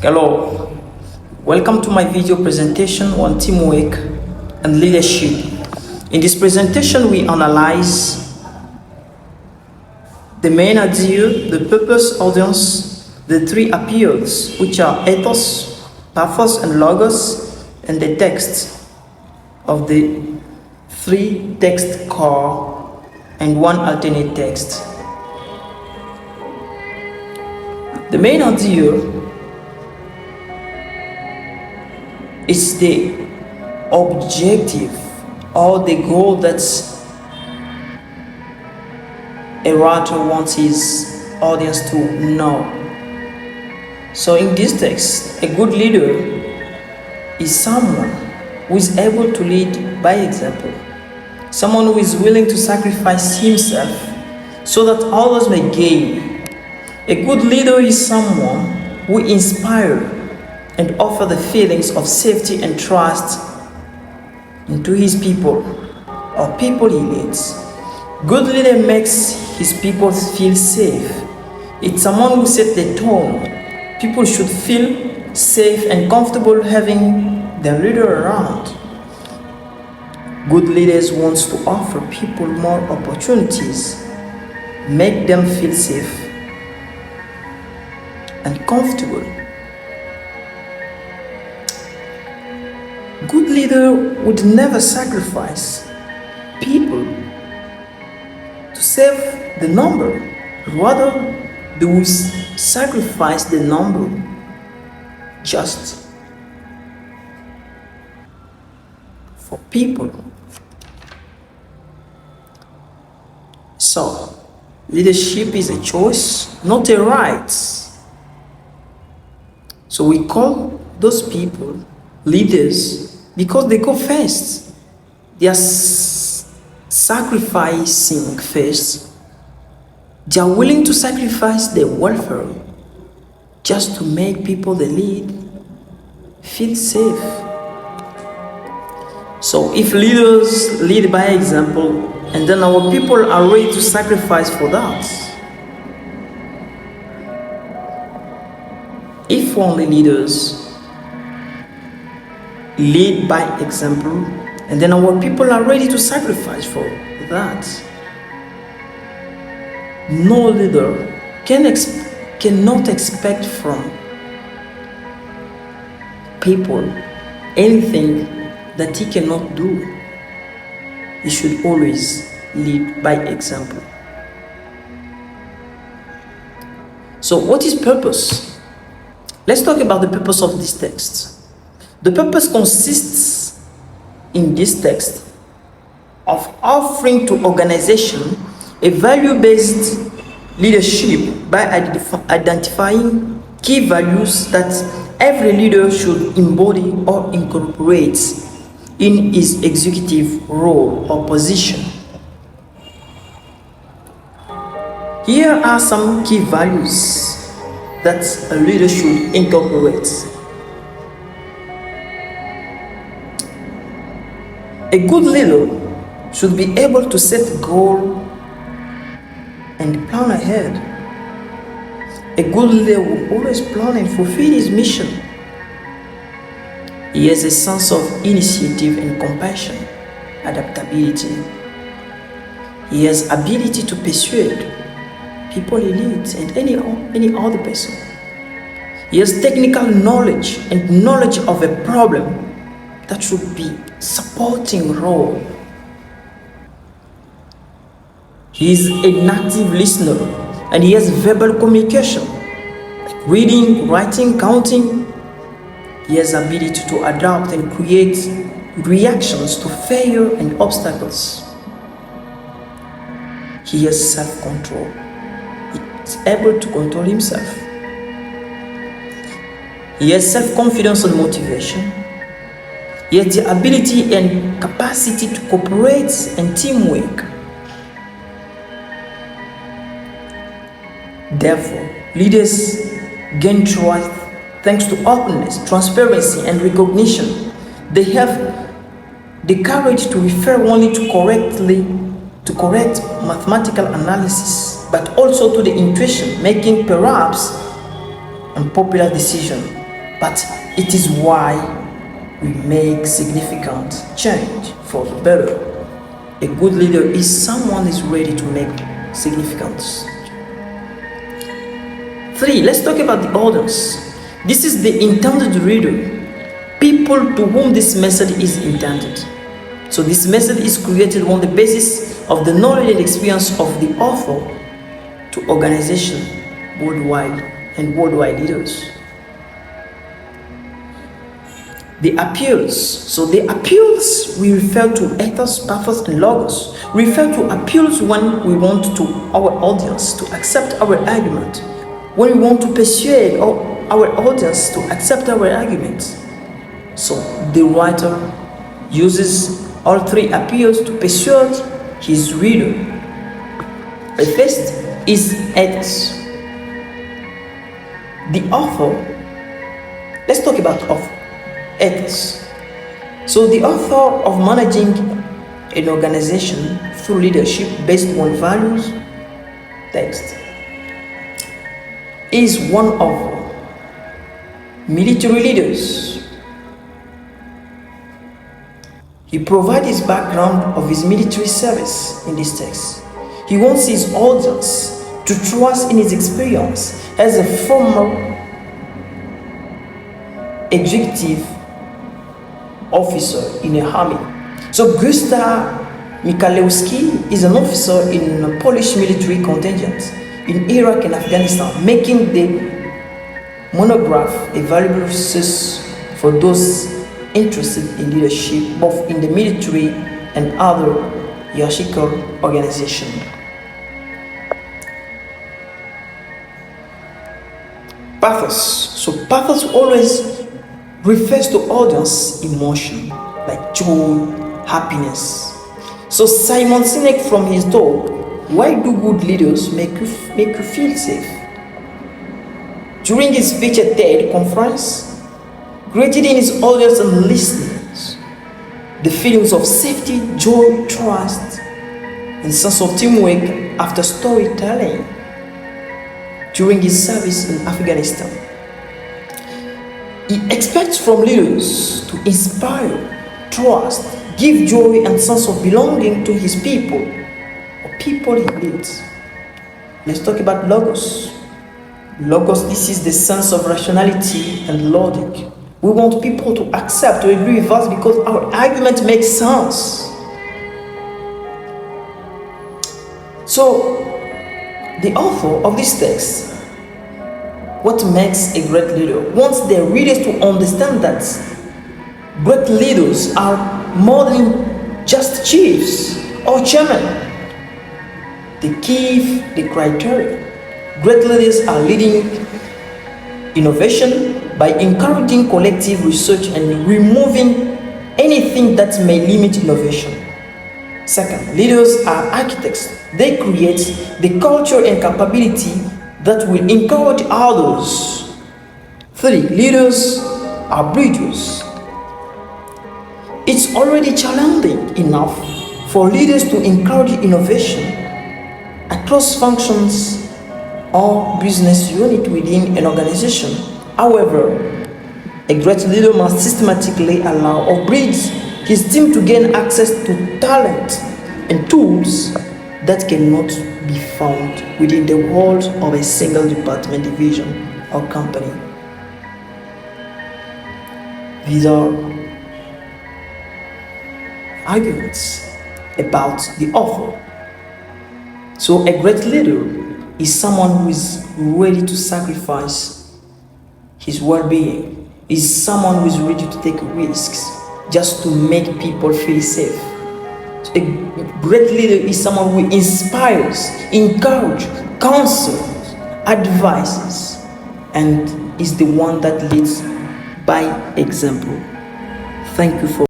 Hello, welcome to my video presentation on teamwork and leadership. In this presentation, we analyze the main idea, the purpose, audience, the three appeals, which are ethos, pathos, and logos, and the text of the three text core and one alternate text. The main idea is the objective or the goal that a writer wants his audience to know. So in this text, a good leader is someone who is able to lead by example, someone who is willing to sacrifice himself so that others may gain. A good leader is someone who inspires and offer the feelings of safety and trust into his people or people he leads. Good leader makes his people feel safe. It's someone who sets the tone. People should feel safe and comfortable having their leader around. Good leaders want to offer people more opportunities, make them feel safe and comfortable. Good leader would never sacrifice people to save the number. Rather, they will sacrifice the number just for people. So, leadership is a choice, not a right. So we call those people leaders because they go first. They are sacrificing first. They are willing to sacrifice their welfare just to make people they lead feel safe. So if leaders lead by example, and then our people are ready to sacrifice for that. If only leaders lead by example, and then our people are ready to sacrifice for that. No leader cannot expect from people anything that he cannot do. He should always lead by example. So what is purpose? Let's talk about the purpose of this text. The purpose consists in this text of offering to organization a value-based leadership by identifying key values that every leader should embody or incorporate in his executive role or position. Here are some key values that a leader should incorporate. A good leader should be able to set a goal and plan ahead. A good leader will always plan and fulfill his mission. He has a sense of initiative and compassion, adaptability. He has ability to persuade people he leads and any other person. He has technical knowledge and knowledge of a problem that should be supporting role. He is an active listener and he has verbal communication, like reading, writing, counting. He has ability to adapt and create reactions to failure and obstacles. He has self-control. He is able to control himself. He has self-confidence and motivation. He has the ability and capacity to cooperate and teamwork. Therefore, leaders gain trust thanks to openness, transparency, and recognition. They have the courage to refer only to correct mathematical analysis, but also to the intuition, making perhaps unpopular decision. but it is why we make significant change for the better. A good leader is someone who is ready to make significance. 3. Let's talk about the audience. This is the intended reader, people to whom this message is intended. So this message is created on the basis of the knowledge and experience of the author to organizations worldwide and worldwide leaders. The appeals. So the appeals we refer to ethos, pathos, and logos. We refer to appeals when we want to our audience to accept our argument, when we want to persuade our audience to accept our arguments. So the writer uses all 3 appeals to persuade his reader. The first is ethos. The author. Let's talk about author. Ethos. So the author of managing an organization through leadership based on values text is one of military leaders. He provides his background of his military service in this text. He wants his audience to trust in his experience as a former executive officer in a army. So Gustav Michalewski is an officer in a Polish military contingent in Iraq and Afghanistan, making the monograph a valuable resource for those interested in leadership, both in the military and other hierarchical organizations. Pathos. So pathos always refers to audience emotion, like joy, happiness. So Simon Sinek from his talk, "Why do good leaders make you feel safe?" during his speech at TED conference, created in his audience and listeners the feelings of safety, joy, trust, and sense of teamwork after storytelling during his service in Afghanistan. He expects from leaders to inspire, trust, give joy and sense of belonging to his people or people he leads. Let's talk about logos. Logos, this is the sense of rationality and logic. We want people to accept, to agree with us because our argument makes sense. So, the author of this text, what makes a great leader, wants their readers to understand that great leaders are more than just chiefs or chairmen. They give the criteria. Great leaders are leading innovation by encouraging collective research and removing anything that may limit innovation. Second, leaders are architects. They create the culture and capability that will encourage others. 3, leaders are bridges. It's already challenging enough for leaders to encourage innovation across functions or business unit within an organization. However, a great leader must systematically allow or bridge his team to gain access to talent and tools that cannot be found within the walls of a single department, division, or company. These are arguments about the author. So a great leader is someone who is ready to sacrifice his well-being, is someone who is ready to take risks just to make people feel safe. So a great leader is someone who inspires, encourages, counsels, advises, and is the one that leads by example. Thank you for